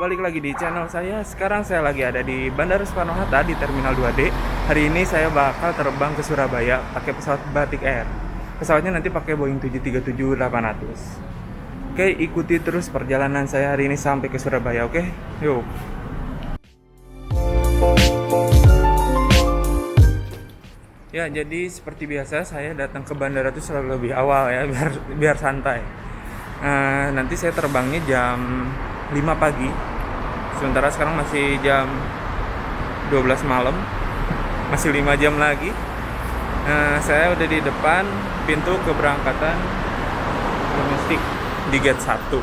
balik lagi di channel saya. Sekarang saya lagi ada di Bandara Soekarno-Hatta di Terminal 2D. Hari ini saya bakal terbang ke Surabaya pakai pesawat Batik Air. Pesawatnya nanti pakai Boeing 737-800. Oke, ikuti terus perjalanan saya hari ini sampai ke Surabaya, oke? Yuk. Ya, jadi seperti biasa saya datang ke bandara itu selalu lebih awal ya, biar santai. Nanti saya terbangnya jam 5 pagi. Sementara sekarang masih jam 12 malam. Masih 5 jam lagi. Saya udah di depan pintu keberangkatan domestik di gate 1.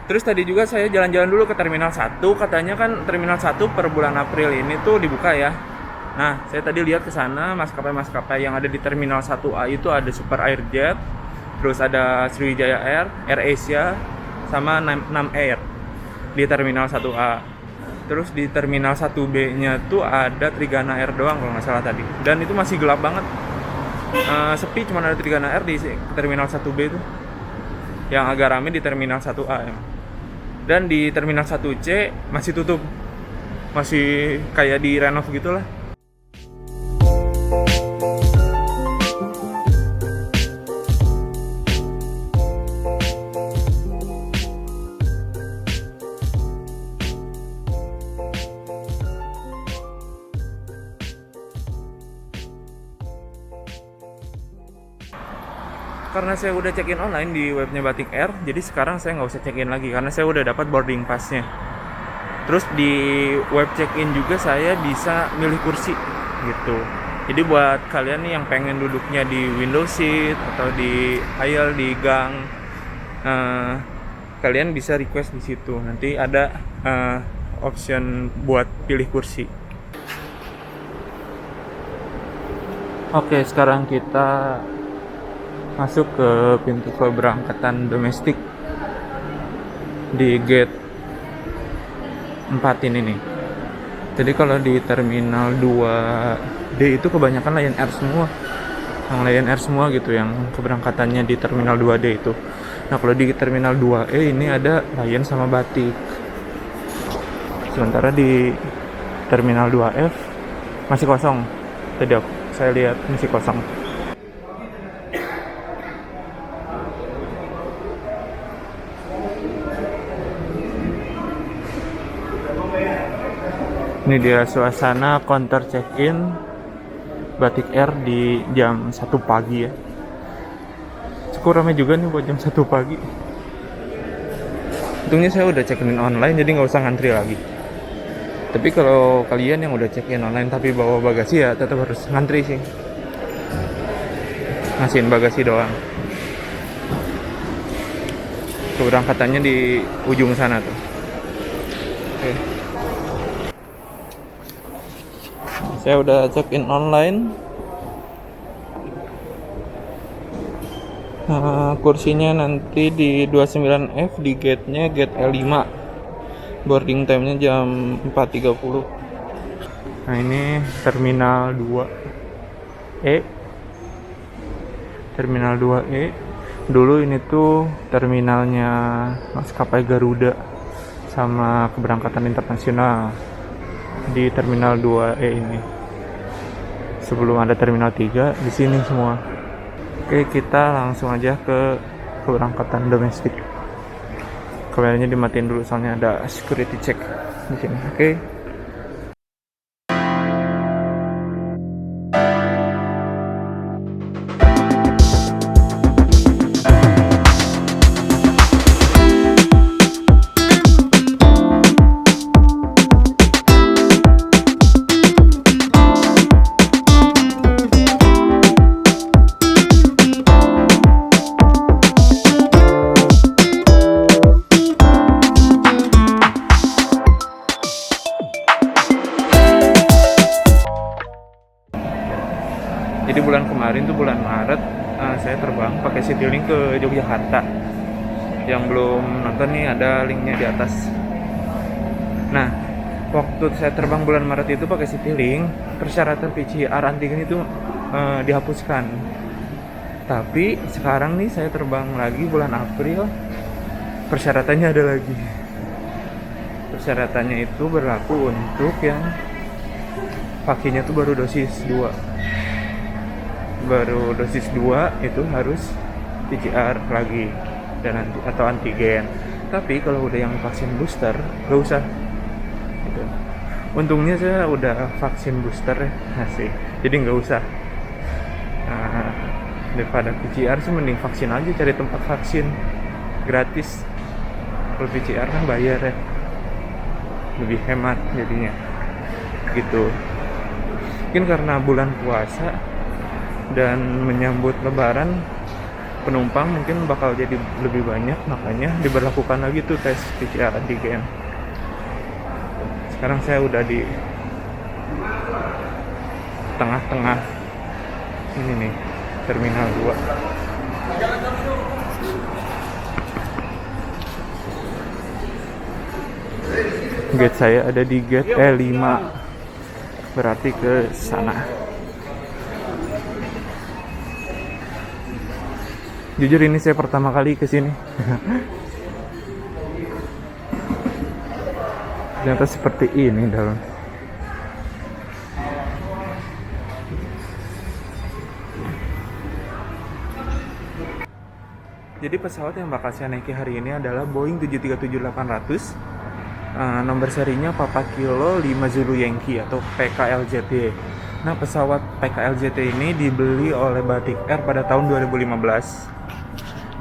Terus tadi juga saya jalan-jalan dulu ke Terminal 1. Katanya kan Terminal 1 per bulan April ini tuh dibuka ya. Nah, saya tadi lihat ke sana maskapai-maskapai yang ada di Terminal 1A itu ada Super Airjet, terus ada Sriwijaya Air, AirAsia, sama Nam Air di Terminal 1A. Terus di Terminal 1B-nya tuh ada Trigana Air doang kalau nggak salah tadi. Dan itu masih gelap banget. Sepi, cuma ada Trigana Air di Terminal 1B itu. Yang agak rame di Terminal 1A ya. Dan di Terminal 1C masih tutup. Masih kayak di renov gitulah. Karena saya udah check-in online di webnya Batik Air, jadi sekarang saya nggak usah check-in lagi karena saya udah dapat boarding pass-nya. Terus di web check-in juga saya bisa milih kursi gitu. Jadi buat kalian nih yang pengen duduknya di window seat atau di aisle di gang, kalian bisa request di situ. Nanti ada option buat pilih kursi. Oke, sekarang kita masuk ke pintu keberangkatan domestik di gate 4 ini nih. Jadi kalau di Terminal 2D itu kebanyakan Lion Air semua. Yang Lion Air semua gitu yang keberangkatannya di Terminal 2D itu. Nah, kalau di Terminal 2E ini ada Lion sama Batik. Sementara di Terminal 2F masih kosong. Tadi saya lihat masih kosong. Ini dia suasana counter check-in Batik Air di jam 1 pagi ya. Cukup ramai juga nih buat jam 1 pagi. Untungnya saya udah check-in online jadi nggak usah ngantri lagi. Tapi kalau kalian yang udah check-in online tapi bawa bagasi ya tetap harus ngantri sih. Ngasihin bagasi doang. Keberangkatannya di ujung sana tuh. Oke. Saya udah check-in online. Kursinya nanti di 29F di gate-nya gate L5. Boarding time-nya jam 4.30. Nah, ini Terminal 2E. Terminal 2E. Dulu ini tuh terminalnya maskapai Garuda sama keberangkatan internasional di Terminal 2E ini. Sebelum ada Terminal 3 di sini semua. Oke, kita langsung aja ke keberangkatan domestik. Kameranya dimatiin dulu soalnya ada security check di sini. Oke. Jadi bulan kemarin tuh bulan Maret saya terbang pakai Citylink ke Yogyakarta. Yang belum nonton nih ada linknya di atas. Nah, waktu saya terbang bulan Maret itu pakai Citylink, persyaratan PCR antigen itu dihapuskan. Tapi sekarang nih saya terbang lagi bulan April, persyaratannya ada lagi. Persyaratannya itu berlaku untuk yang vaksinnya tuh baru dosis 2. Baru dosis 2 itu harus PCR lagi dan atau antigen. Tapi kalau udah yang vaksin booster gak usah gitu. Untungnya saya udah vaksin booster ya, asik. Jadi nggak usah. Nah, daripada PCR sih mending vaksin aja, cari tempat vaksin gratis. Kalau PCR kan bayar ya, lebih hemat jadinya gitu. Mungkin karena bulan puasa dan menyambut lebaran, penumpang mungkin bakal jadi lebih banyak, makanya diberlakukan lagi tuh tes PCR antigen. Sekarang saya udah di tengah-tengah ini nih, Terminal 2. Gate saya ada di gate E5, berarti ke sana. Jujur ini saya pertama kali ke sini. Ternyata seperti ini dalam. Jadi pesawat yang bakal saya naiki hari ini adalah Boeing 737-800. Nomor serinya Papa Kilo 5 Zulu Yankee atau PKLZT. Nah, pesawat PKLZT ini dibeli oleh Batik Air pada tahun 2015.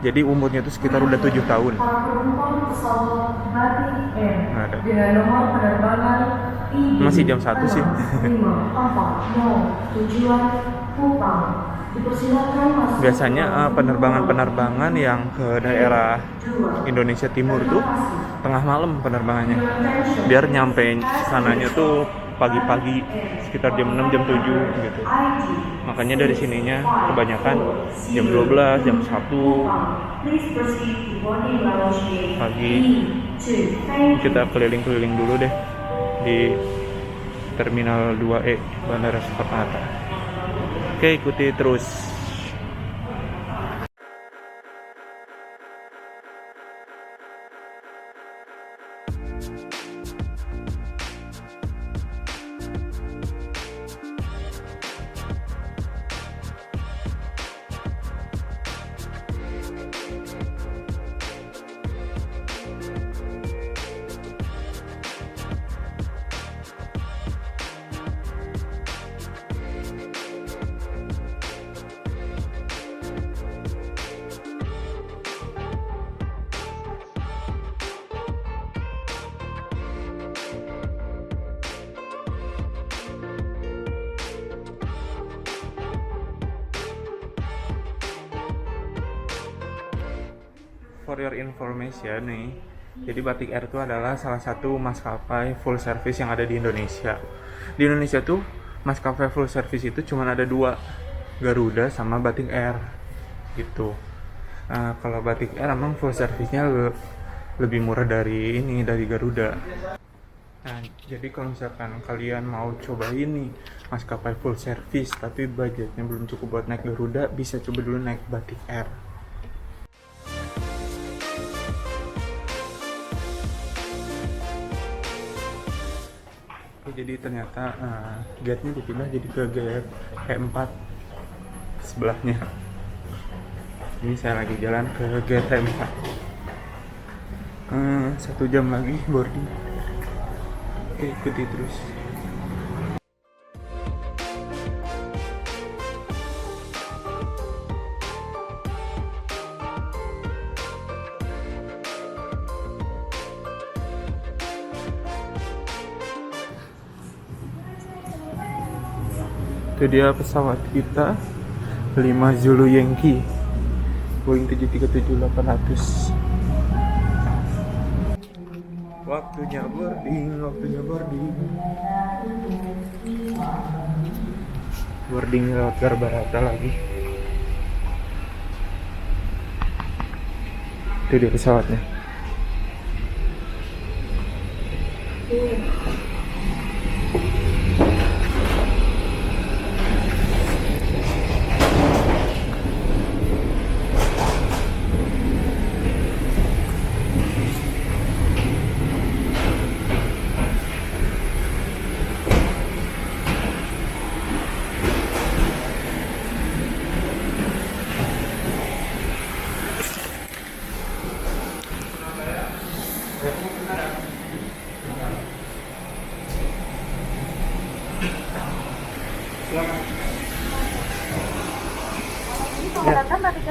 Jadi umurnya itu sekitar udah 7 tahun. Ada. Masih jam 1 sih. Biasanya penerbangan-penerbangan yang ke daerah Indonesia Timur tuh tengah malam penerbangannya. Biar nyampe sananya tuh pagi-pagi sekitar jam 6 jam 7 gitu. Makanya dari sininya kebanyakan jam 12, jam 1 pagi. Kita keliling-keliling dulu deh di Terminal 2E Bandara Soekarno-Hatta. Oke, ikuti terus. For your information nih, jadi Batik Air itu adalah salah satu maskapai full service yang ada di Indonesia. Di Indonesia tuh maskapai full service itu cuma ada 2, Garuda sama Batik Air gitu. Kalau Batik Air emang full service-nya lebih murah dari Garuda. Nah, jadi kalau misalkan kalian mau coba ini maskapai full service tapi budgetnya belum cukup buat naik Garuda, bisa coba dulu naik Batik Air. Jadi ternyata gate-nya dipindah jadi ke gate E4 sebelahnya. Ini saya lagi jalan ke gate E4. 1 jam lagi boarding. Oke, ikuti terus. Itu dia pesawat kita 5 Zulu Yankee Boeing 737-800. Waktunya boarding. Boarding lewat Garbarata lagi. Itu dia pesawatnya.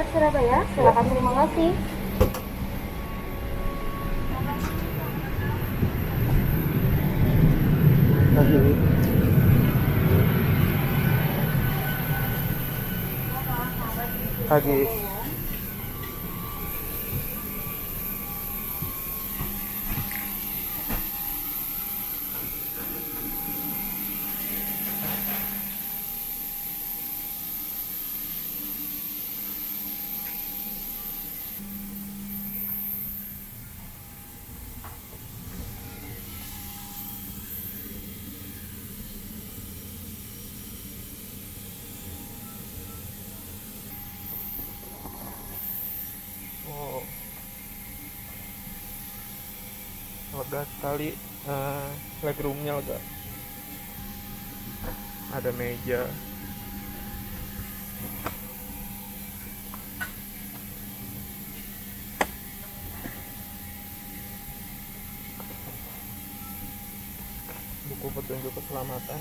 Air Surabaya. Silakan, terima kasih. Pagi. Oh, lega sekali. Legroomnya lega. Ada meja. Buku petunjuk keselamatan.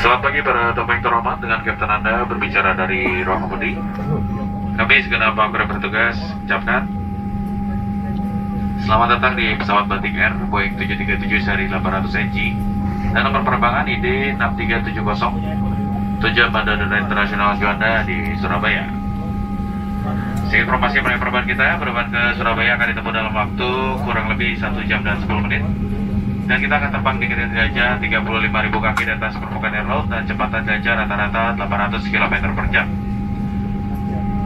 Selamat pagi para tamu yang terhormat, dengan Kapten Anda berbicara dari ruang kemudi. Kami segenap kru bertugas ucapkan selamat datang di pesawat Batik Air Boeing 737 seri 800 NG dan nomor penerbangan ID 6370, tujuan Bandara Internasional Juanda di Surabaya. Sedikit informasi mengenai penerbangan kita. Penerbangan ke Surabaya akan ditempuh dalam waktu kurang lebih 1 jam dan 10 menit. Dan kita akan terbang di ketinggian gajah 35.000 kaki di atas permukaan air laut dan kecepatan gajah rata-rata 800 km per jam.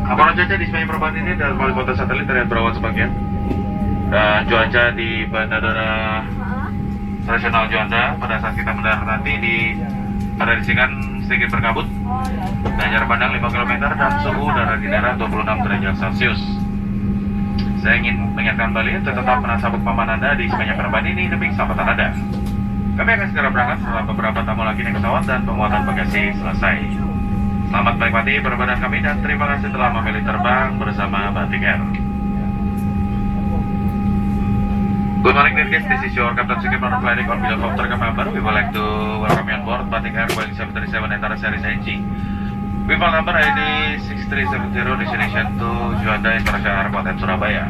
Laporan cuaca di sepanjang penerbangan ini dalam wali kota satelit terlihat berawan sebagian. Dan cuaca di Bandara Internasional Juanda pada saat kita mendarat nanti predisikan sedikit berkabut dan jarak pandang 5 km dan suhu udara di darat 26 derajat Celcius. Saya ingin mengingatkan kembali untuk tetap menasabuk paman Anda di sepanjang penerbangan ini demi keselamatan Anda. Kami akan segera berangkat setelah beberapa tamu lagi naik pesawat dan pemuatan bagasi selesai. Selamat menikmati penerbangan kami dan terima kasih telah memilih terbang bersama Batik Air. Good morning, dear guests. This is your Captain Sukip on flying on behalf of Turkish member. We would like to welcome you on board Batik Air Boeing 737 Antara Series NG. With flight number ID 6370, destination to Juanda International Airport at Surabaya.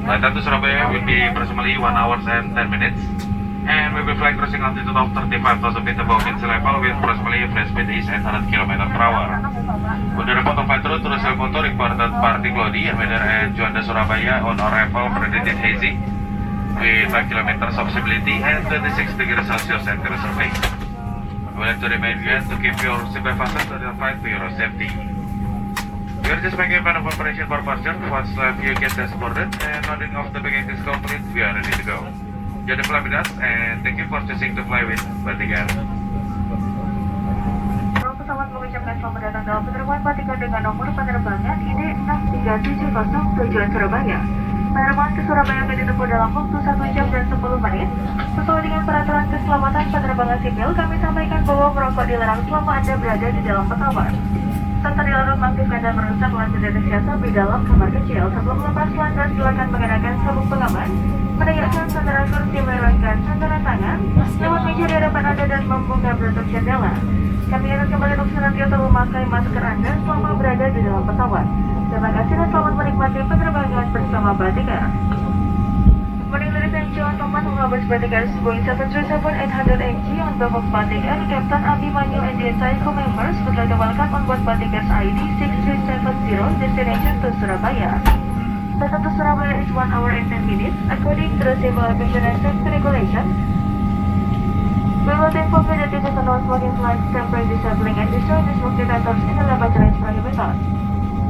Flight time to Surabaya will be approximately 1 hour and 10 minutes, and we will fly crossing altitude of 35,000 feet above sea level with approximately flight speed is 800 km per hour. On the report of flight route to the Motor reported partly cloudy and weather at Juanda Surabaya on arrival predicted hazy with 5 km of visibility and 26 degrees Celsius at the surface. I would like to remind you to keep your seatbelt fastened and flight to your safety. We are just making a plan of operation for departure. Once you get transported and loading of the baggage is complete, we are ready to go. Jadi fly with us and thank you for choosing to fly with Batik Air. Pesawat mengucapkan selamat datang dalam penerbangan Batik Air dengan nomor penerbangan ID 6370 tujuan Surabaya. Penerbangan ke Surabaya akan ditempuh dalam waktu 1 jam dan 10 menit. Sesuai dengan peraturan keselamatan penerbangan sipil, kami sampaikan bahwa merokok dilarang selama Anda berada di dalam pesawat. serta dilarang mengaktifkan dan merusak lampu deteksi asap di dalam kamar kecil. Sebelum lepas landas, silakan mengenakan sabuk pengaman, menegakkan sandaran kursi, melewatkan sandaran tangan, lewat meja di hadapan Anda dan membuka penutup jendela. Kami akan kembali untuk senantiasa memakai masker Anda selama berada di dalam pesawat. Terima kasih dan selamat menikmati penerbangan bersama Batik Air. Morning ladies and gentlemen, welcome to Batik Air Boeing 737-800 NG on behalf of Batik Air. Captain Abimanyu and the entire crew members would like to welcome on board Batik Air's ID 6370 destination to Surabaya. The time to Surabaya is 1 hour and 10 minutes according to the Civil Aviation and Safety Regulations. We will inform you that this is a non-smoking flight, temporary disabling and discharge is smoking items in the laboratory is prohibited.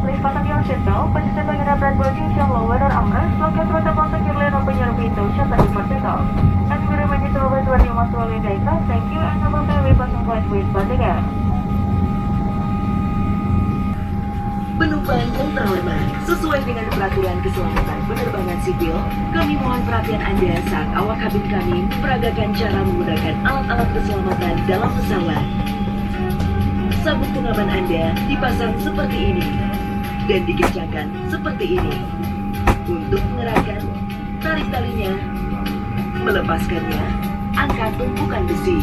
Please fasten your seatbelt, position bagian upright body yang lower or armrest, lock protocol securely and open your window shutter before takeoff. And we remind you to always wear your mask while in the aircraft. Thank you and have a very pleasant flight with Batik Air. Penumpang yang terhormat, sesuai dengan peraturan keselamatan penerbangan sipil, kami mohon perhatian Anda saat awak kabin kami memperagakan cara menggunakan alat-alat keselamatan dalam pesawat. Sabuk pengaman Anda dipasang seperti ini dan dikencangkan seperti ini. Untuk mengerahkan, tarik talinya, melepaskannya, angkat tumpukan besi.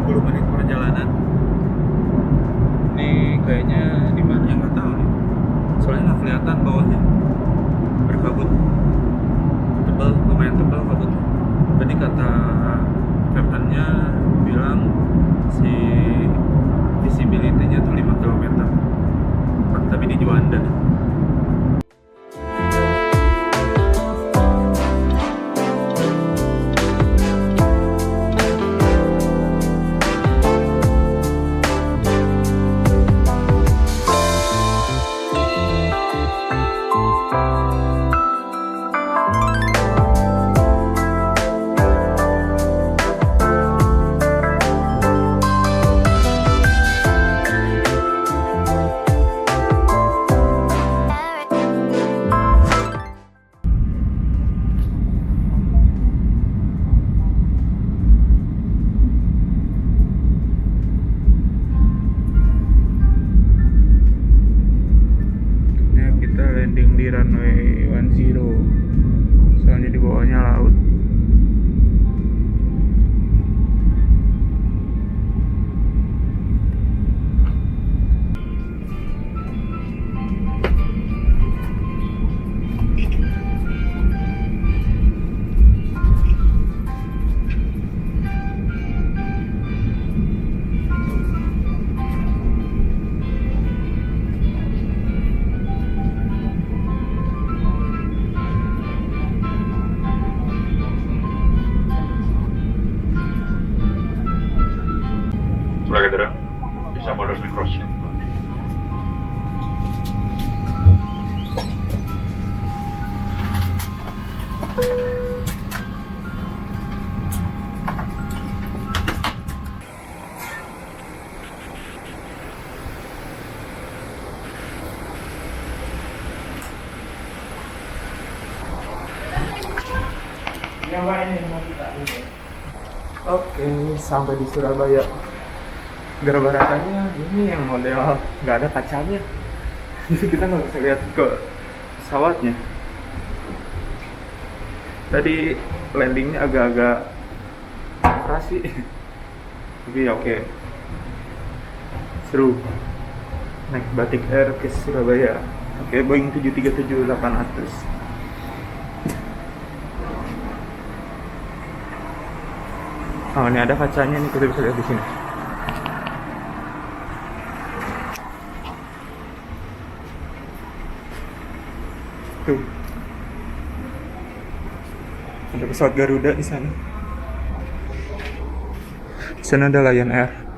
20 menit perjalanan. Ini kayaknya di mana ya, nggak tahu nih. Soalnya nggak kelihatan bawahnya. Berkabut. Tebal, lumayan tebal kabutnya. Tadi kata captainnya bilang si visibility-nya tuh 5 km. Tapi di Juanda. Landing di runway 10, soalnya di bawahnya laut. Brigadier, bisa modus cross. Oke, sampai di Surabaya. Gerbaratannya ini yang model nggak ada kacanya, jadi kita nggak bisa lihat ke pesawatnya. Tadi landingnya agak-agak operasi, tapi ya oke, seru. Naik Batik Air ke Surabaya, oke, Boeing 737-800. Oh, ini ada kacanya nih, kita bisa lihat di sini. Tuh. Ada pesawat Garuda di sana. Di sana ada Lion Air.